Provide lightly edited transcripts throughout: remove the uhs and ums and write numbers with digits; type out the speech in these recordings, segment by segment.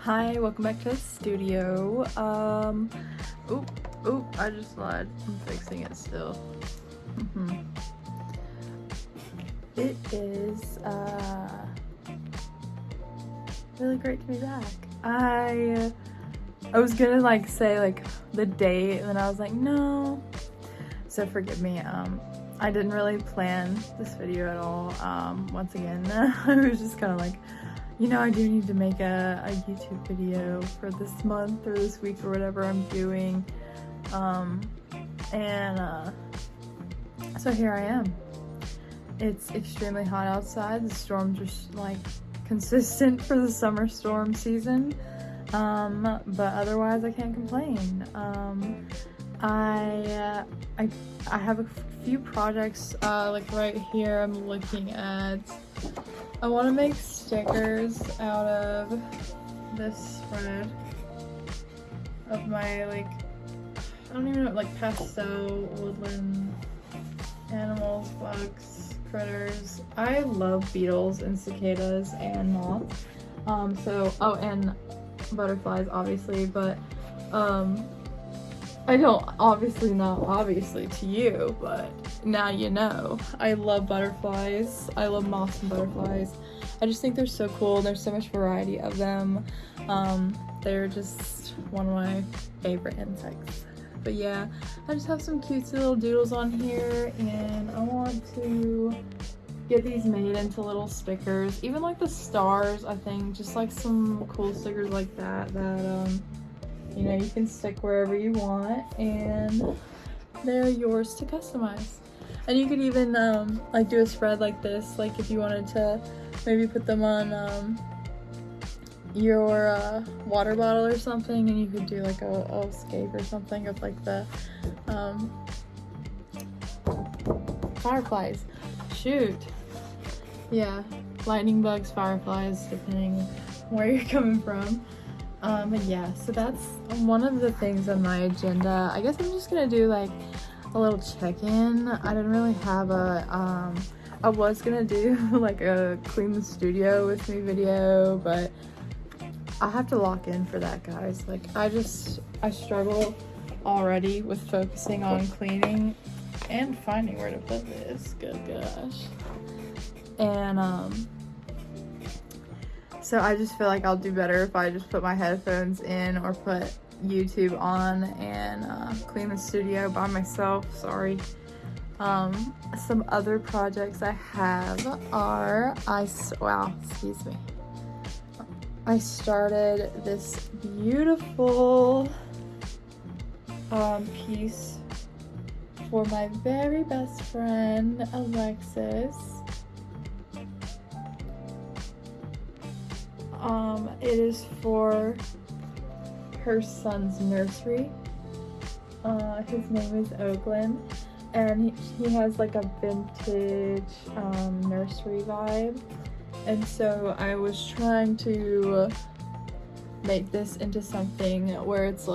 Hi, welcome back to the studio. I just lied. I'm fixing it still. It is really great to be back. I was gonna say the date, and then I was like, no. So forgive me. I didn't really plan this video at all. Once again, I was just kind of like, I do need to make a YouTube video for this month or this week or whatever I'm doing. So here I am. It's extremely hot outside. The storms are consistent for the summer storm season. But otherwise I can't complain. I have a few projects right here I'm looking at. I want to make stickers out of this spread of my I don't even know, pastel woodland animals, bugs, critters. I love beetles and cicadas and moths. And butterflies obviously, but I don't, not obviously to you, but now you know. I love butterflies. I love moths and butterflies. I just think they're so cool. There's so much variety of them. They're just one of my favorite insects. But yeah, I just have some cutesy little doodles on here, and I want to get these made into little stickers. Even the stars, I think, just some cool stickers like that you can stick wherever you want, and they're yours to customize. And you could even do a spread like this, if you wanted to maybe put them on your water bottle or something, and you could do a scape or something of the fireflies. Shoot. Yeah, lightning bugs, fireflies, depending where you're coming from. But yeah, so that's one of the things on my agenda. I guess I'm just gonna do a little check-in. I didn't really have I was gonna do a clean the studio with me video, but I have to lock in for that, guys. I struggle already with focusing on cleaning and finding where to put this. Good gosh. And so I just feel I'll do better if I just put my headphones in or put YouTube on and clean the studio by myself. Sorry. Some other projects I have are, excuse me. I started this beautiful piece for my very best friend, Alexis. It is for her son's nursery. His name is Oakland, and he has a vintage nursery vibe. And so I was trying to make this into something where it's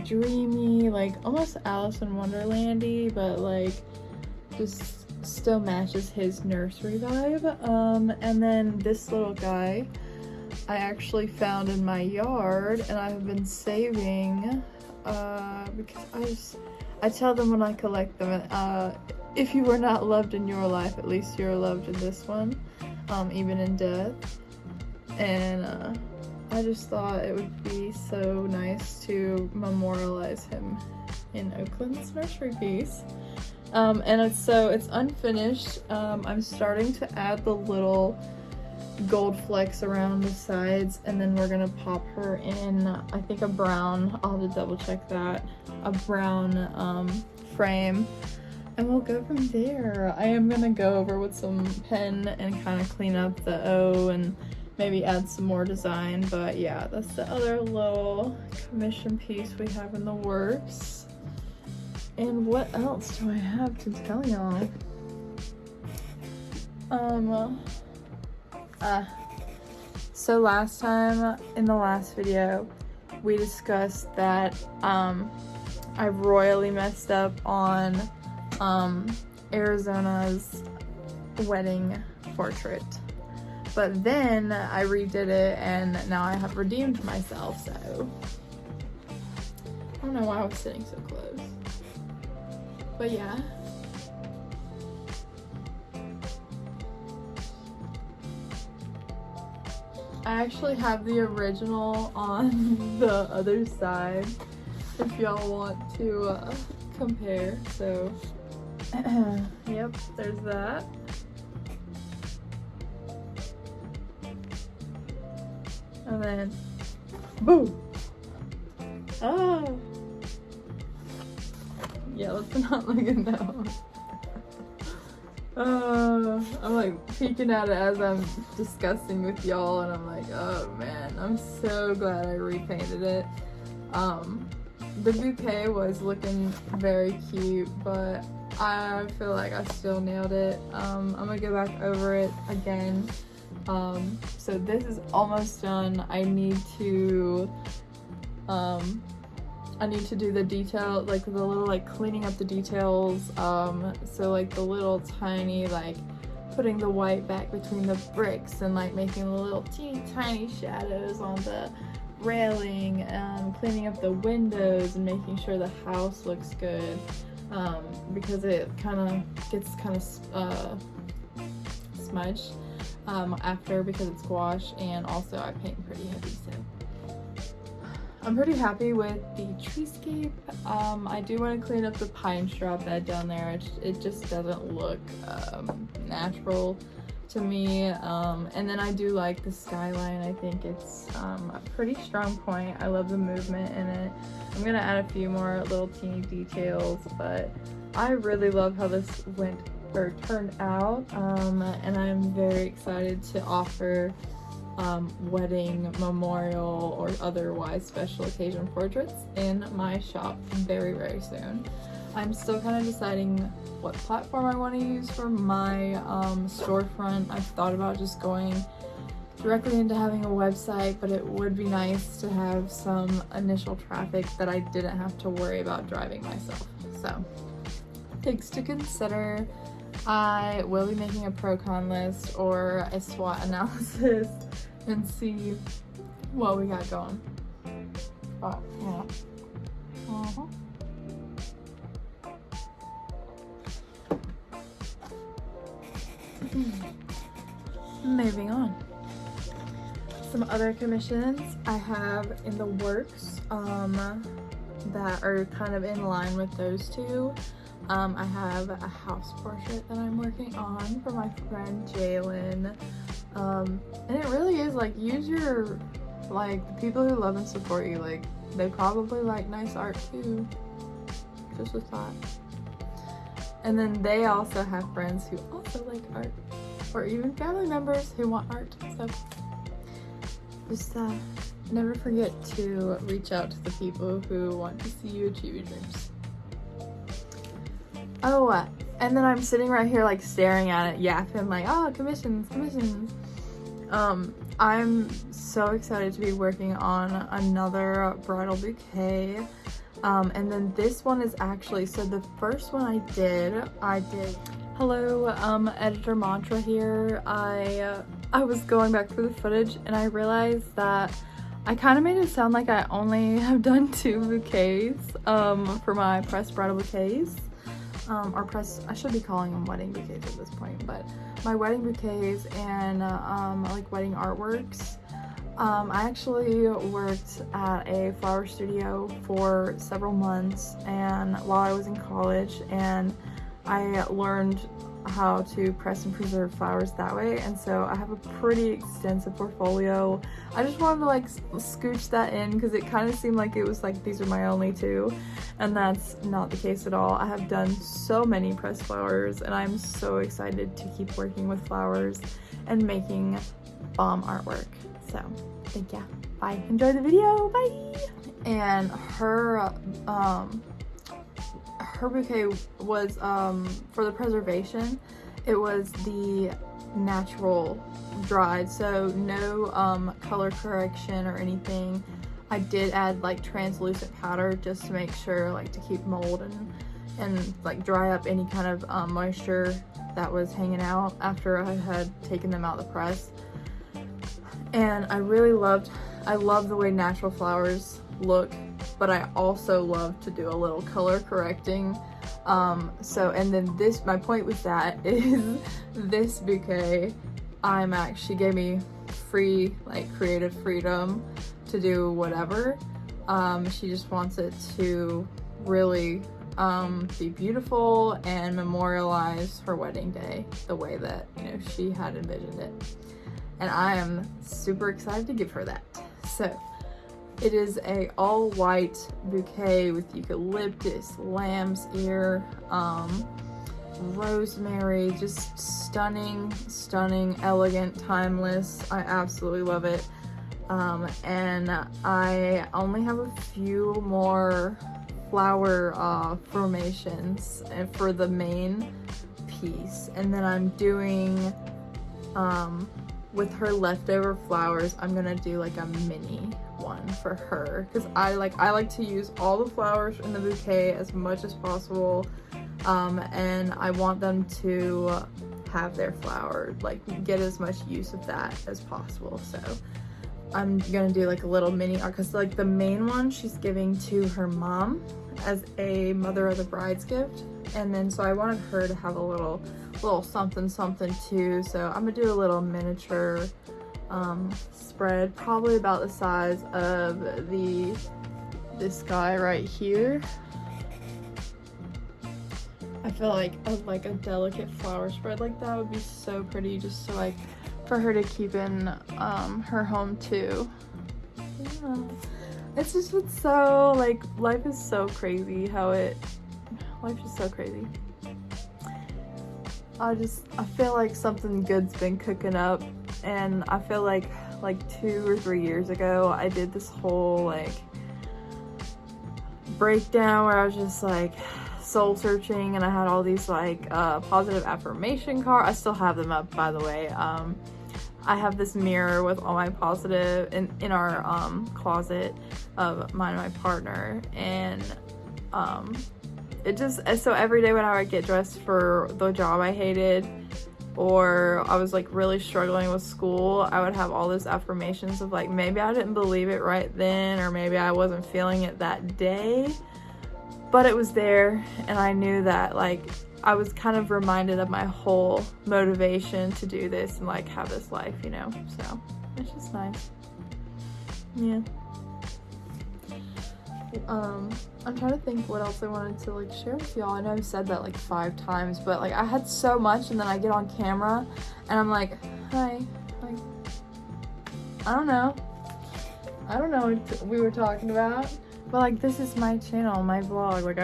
dreamy, almost Alice in Wonderland-y, but just still matches his nursery vibe. And then this little guy I actually found in my yard, and I've been saving because I tell them when I collect them, if you were not loved in your life, at least you're loved in this one, even in death. And I just thought it would be so nice to memorialize him in Oakland's nursery piece. And it's unfinished. I'm starting to add the little gold flecks around the sides, and then we're gonna pop her in, I think, a brown, I'll have to double check that, a brown frame, and we'll go from there. I am gonna go over with some pen and kind of clean up the O and maybe add some more design. But yeah, that's the other little commission piece we have in the works. And what else do I have to tell y'all? So last time, in the last video, we discussed that I royally messed up on Arizona's wedding portrait. but then I redid it and now I have redeemed myself, so I don't know why I was sitting so close, but yeah. I actually have the original on the other side if y'all want to compare. So yep, there's that. And then boom. Oh yeah, let's not look at that one. I'm like peeking at it as I'm discussing with y'all, and I'm like, oh man, I'm so glad I repainted it. The bouquet was looking very cute, but I feel like I still nailed it. I'm gonna go back over it again. So this is almost done. I need to do the detail, like the little like cleaning up the details, so like the little tiny, like putting the white back between the bricks and like making the little teeny tiny shadows on the railing, cleaning up the windows and making sure the house looks good, because it kind of gets kind of smudged after, because it's gouache, and also I paint pretty heavy, so I'm pretty happy with the treescape. I do want to clean up the pine straw bed down there. It just doesn't look natural to me. And then I do like the skyline. I think it's a pretty strong point. I love the movement in it. I'm gonna add a few more little teeny details, but I really love how this turned out. And I'm very excited to offer wedding, memorial, or otherwise special occasion portraits in my shop very, very soon. I'm still kind of deciding what platform I want to use for my storefront. I've thought about just going directly into having a website, but it would be nice to have some initial traffic that I didn't have to worry about driving myself. So, things to consider. I will be making a pro-con list or a SWOT analysis and see what we got going. But yeah. Moving on. Some other commissions I have in the works that are kind of in line with those two. I have a house portrait that I'm working on for my friend Jalen. And it really is like, use your, like, the people who love and support you, like, they probably like nice art too. Just a thought. And then they also have friends who also like art, or even family members who want art. So just never forget to reach out to the people who want to see you achieve your dreams. Oh, and then I'm sitting right here like staring at it, yapping like, oh, commissions. I'm so excited to be working on another bridal bouquet. And then this one is actually, so the first one I did, hello, editor Mantra here. I was going back through the footage and I realized that I kind of made it sound like I only have done 2 bouquets, for my pressed bridal bouquets. Or press, I should be calling them wedding bouquets at this point, but my wedding bouquets and like wedding artworks. I actually worked at a flower studio for several months and while I was in college, and I learned how to press and preserve flowers that way, and so I have a pretty extensive portfolio. I just wanted to like scooch that in because it kind of seemed like it was like these are my only 2, and that's not the case at all. I have done so many pressed flowers and I'm so excited to keep working with flowers and making bomb artwork. So thank ya. Bye. Enjoy the video. Bye. And her bouquet was for the preservation, it was the natural dried, so no color correction or anything. I did add like translucent powder just to make sure, like to keep mold and like dry up any kind of moisture that was hanging out after I had taken them out of the press. And I love the way natural flowers look, but I also love to do a little color correcting. And then my point with that is this bouquet, she gave me free, like, creative freedom to do whatever. She just wants it to really be beautiful and memorialize her wedding day the way that, you know, she had envisioned it. And I am super excited to give her that. So it is a all white bouquet with eucalyptus, lamb's ear, rosemary, just stunning, elegant, timeless. I absolutely love it. And I only have a few more flower formations for the main piece, and then I'm doing with her leftover flowers, I'm gonna do like a mini one for her, because I like to use all the flowers in the bouquet as much as possible, and I want them to have their flower, like, get as much use of that as possible. So I'm gonna do like a little mini art, because like the main one she's giving to her mom as a mother of the bride's gift, and then so I wanted her to have a little something too. So I'm gonna do a little miniature spread, probably about the size of this guy right here. I feel like a delicate flower spread like that would be so pretty, just so like for her to keep in her home too. Yeah. It's just, it's so, like, life is so crazy life is so crazy. I feel like something good's been cooking up, and I feel like 2 or 3 years ago I did this whole like breakdown where I was just like soul searching, and I had all these like positive affirmation cards. I still have them up, by the way. I have this mirror with all my positive in our closet of mine and my partner, and it just, so every day when I would get dressed for the job I hated, or I was like really struggling with school, I would have all those affirmations of like, maybe I didn't believe it right then, or maybe I wasn't feeling it that day, but it was there, and I knew that, like, I was kind of reminded of my whole motivation to do this and like have this life, you know, so it's just nice. Yeah. I'm trying to think what else I wanted to like share with y'all. I know I've said that like 5 times, but like I had so much, and then I get on camera and I'm like, hi, like, I don't know what we were talking about, but like, this is my channel, my vlog, like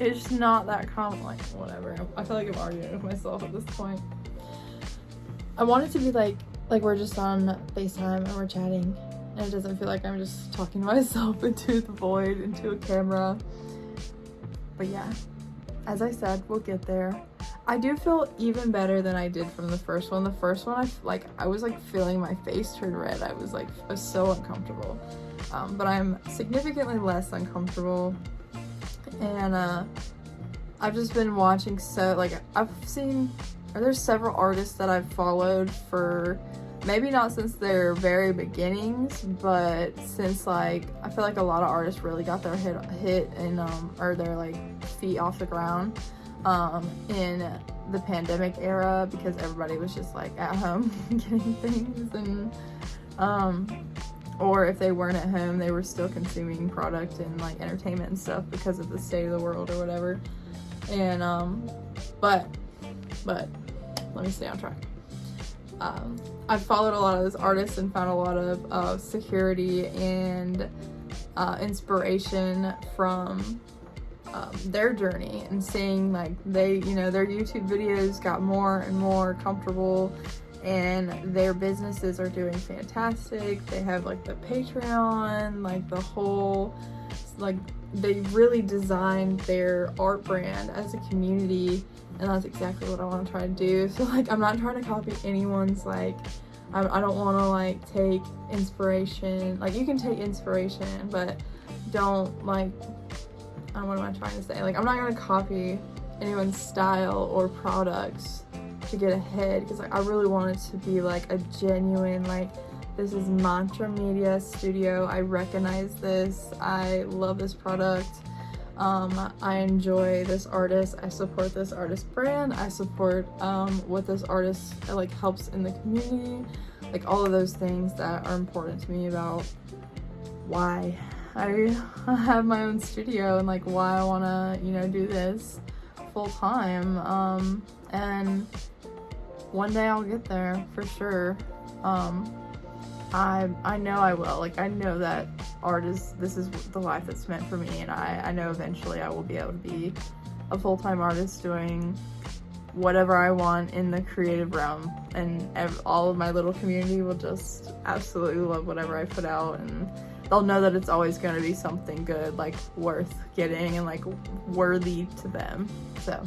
it's not that common, like, whatever. I feel like I'm arguing with myself at this point. I want it to be like we're just on FaceTime and we're chatting, and it doesn't feel like I'm just talking to myself into the void, into a camera. But yeah, as I said, we'll get there. I do feel even better than I did from the first one. The first one, I was like feeling my face turn red. I was so uncomfortable. But I'm significantly less uncomfortable. And I've just been watching, so like there's several artists that I've followed for maybe not since their very beginnings, but since like I feel like a lot of artists really got their hit and or their like feet off the ground in the pandemic era, because everybody was just like at home getting things, and or if they weren't at home, they were still consuming product and like entertainment and stuff because of the state of the world or whatever. And but let me stay on track. I've followed a lot of those artists and found a lot of security and inspiration from their journey, and seeing like their YouTube videos got more and more comfortable, and their businesses are doing fantastic. They have like the Patreon, like the whole, like they really designed their art brand as a community, and that's exactly what I want to try to do. So like I'm not trying to copy anyone's, like I don't want to like take inspiration. Like you can take inspiration, but don't like, what am I trying to say? Like I'm not gonna copy anyone's style or products to get ahead, because like I really want it to be like a genuine, like, this is Mantra Media Studio, I recognize this, I love this product, I enjoy this artist, I support this artist brand, I support what this artist like helps in the community, like all of those things that are important to me about why I have my own studio and like why I want to, you know, do this full time. And one day I'll get there for sure. I know I will. Like, I know that this is the life that's meant for me, and I know eventually I will be able to be a full-time artist doing whatever I want in the creative realm, and all of my little community will just absolutely love whatever I put out, and they'll know that it's always going to be something good, like worth getting and like worthy to them. So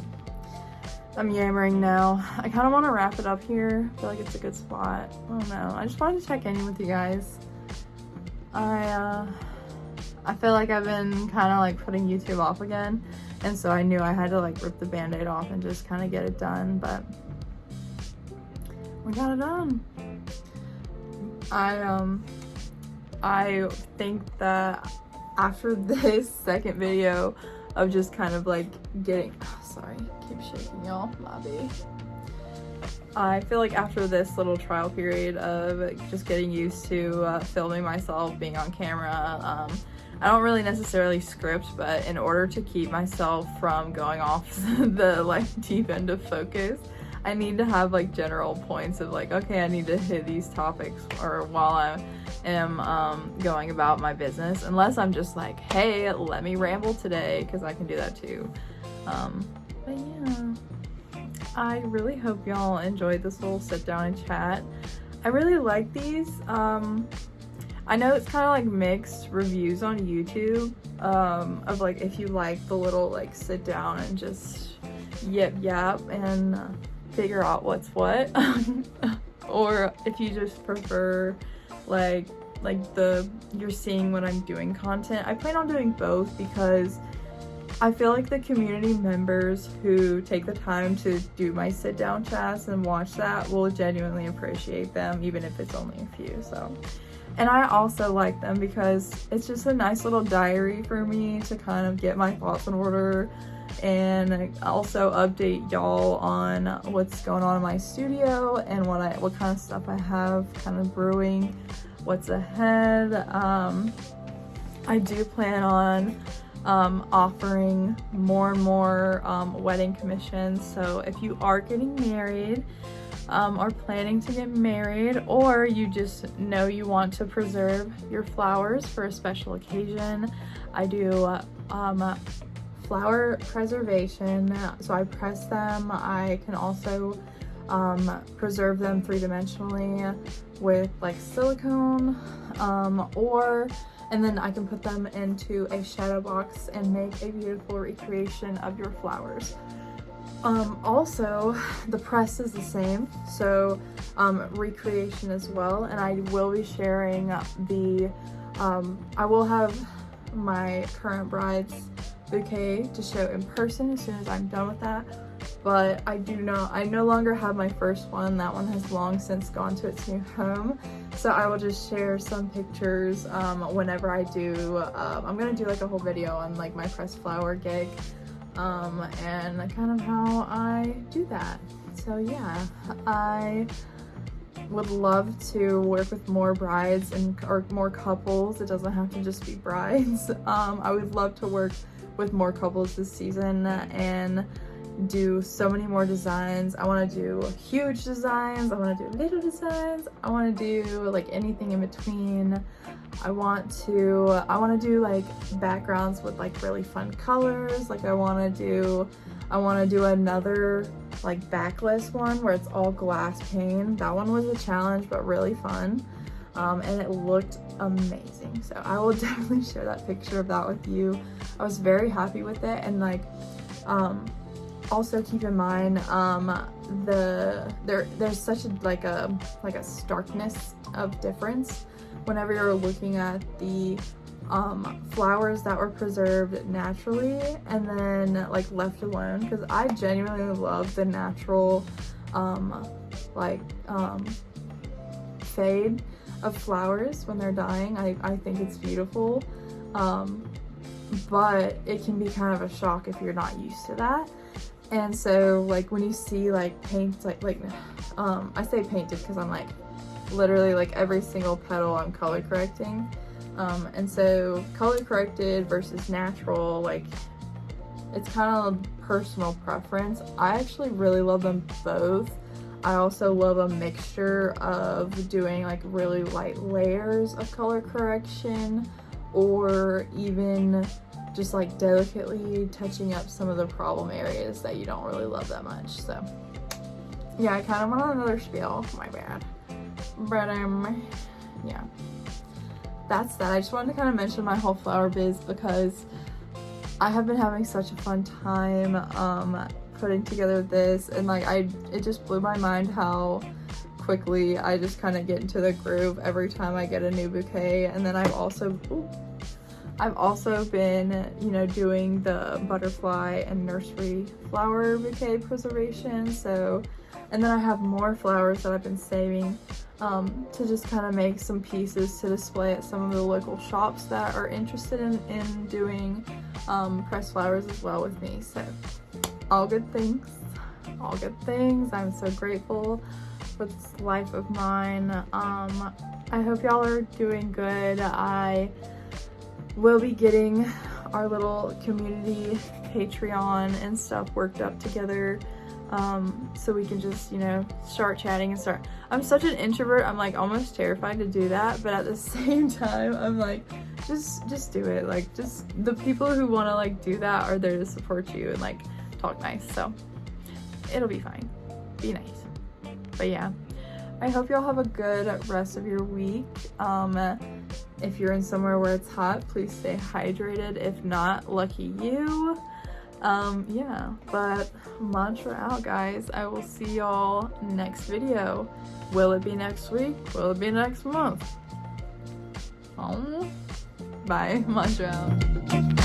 I'm yammering now. I kind of want to wrap it up here. I feel like it's a good spot. I don't know. I just wanted to check in with you guys. I feel like I've been kind of like putting YouTube off again, and so I knew I had to like rip the band-aid off and just kind of get it done, but we got it done. I think that after this second video of just kind of like getting, sorry, keep shaking y'all, lobby. I feel like after this little trial period of just getting used to filming myself, being on camera, I don't really necessarily script, but in order to keep myself from going off the like deep end of focus, I need to have like general points of like, okay, I need to hit these topics or while I am going about my business, unless I'm just like, hey, let me ramble today, because I can do that too. But yeah, I really hope y'all enjoyed this little sit down and chat. I really like these. I know it's kind of like mixed reviews on YouTube of like if you like the little like sit down and just yap and figure out what's what, or if you just prefer like you're seeing what I'm doing content. I plan on doing both because I feel like the community members who take the time to do my sit down chats and watch that will genuinely appreciate them, even if it's only a few. So, and I also like them because it's just a nice little diary for me to kind of get my thoughts in order, and also update y'all on what's going on in my studio and what kind of stuff I have kind of brewing, what's ahead. I do plan on offering more and more wedding commissions, so if you are getting married, or planning to get married, or you just know you want to preserve your flowers for a special occasion, I do flower preservation. So I press them. I can also preserve them three-dimensionally with like silicone, and then I can put them into a shadow box and make a beautiful recreation of your flowers. Also, the press is the same, so recreation as well, and I will be sharing I will have my current bride's bouquet to show in person as soon as I'm done with that, but I no longer have my first one. That one has long since gone to its new home, so I will just share some pictures whenever I do. I'm gonna do like a whole video on like my pressed flower gig, and kind of how I do that. So yeah, I would love to work with more brides or more couples. It doesn't have to just be brides. I would love to work with more couples this season and do so many more designs. I want to do huge designs, I want to do little designs, I want to do like anything in between. I want to do like backgrounds with like really fun colors. Like I want to do another like backless one where it's all glass pane. That one was a challenge but really fun, and it looked amazing, so I will definitely share that picture of that with you. I was very happy with it, and like also keep in mind there's such a starkness of difference whenever you're looking at the flowers that were preserved naturally and then like left alone, because I genuinely love the natural fade of flowers when they're dying. I think it's beautiful, but it can be kind of a shock if you're not used to that. And so like when you see like paints I say painted because I'm like literally like every single petal I'm color correcting, and so color corrected versus natural, like it's kind of personal preference. I actually really love them both. I also love a mixture of doing like really light layers of color correction, or even just like delicately touching up some of the problem areas that you don't really love that much. So yeah, I kind of went on another spiel, my bad. But yeah, that's that. I just wanted to kind of mention my whole flower biz because I have been having such a fun time putting together this, and like it just blew my mind how quickly I just kind of get into the groove every time I get a new bouquet. And then I've also been, you know, doing the butterfly and nursery flower bouquet preservation. So, and then I have more flowers that I've been saving to just kind of make some pieces to display at some of the local shops that are interested in doing pressed flowers as well with me. So all good things, all good things. I'm so grateful for this life of mine. I hope y'all are doing good. I will be getting our little community Patreon and stuff worked up together, so we can just, you know, start chatting and start. I'm such an introvert, I'm like almost terrified to do that, but at the same time I'm like, just do it. Like, just the people who want to like do that are there to support you and like talk nice, so it'll be fine. Be nice. But yeah, I hope y'all have a good rest of your week. If you're in somewhere where it's hot, please stay hydrated. If not, lucky you. Yeah, but mantra out, guys. I will see y'all next video. Will it be next week? Will it be next month? Bye. Mantra out.